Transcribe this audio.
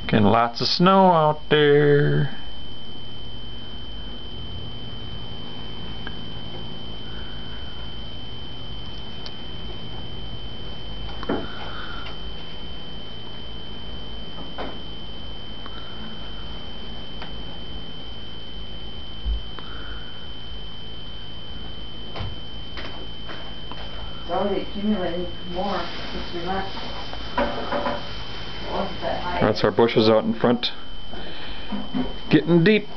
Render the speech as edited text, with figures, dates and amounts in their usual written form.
Getting lots of snow out there. It's already accumulating more since we left. It wasn't that high. That's our bushes out in front. Getting deep.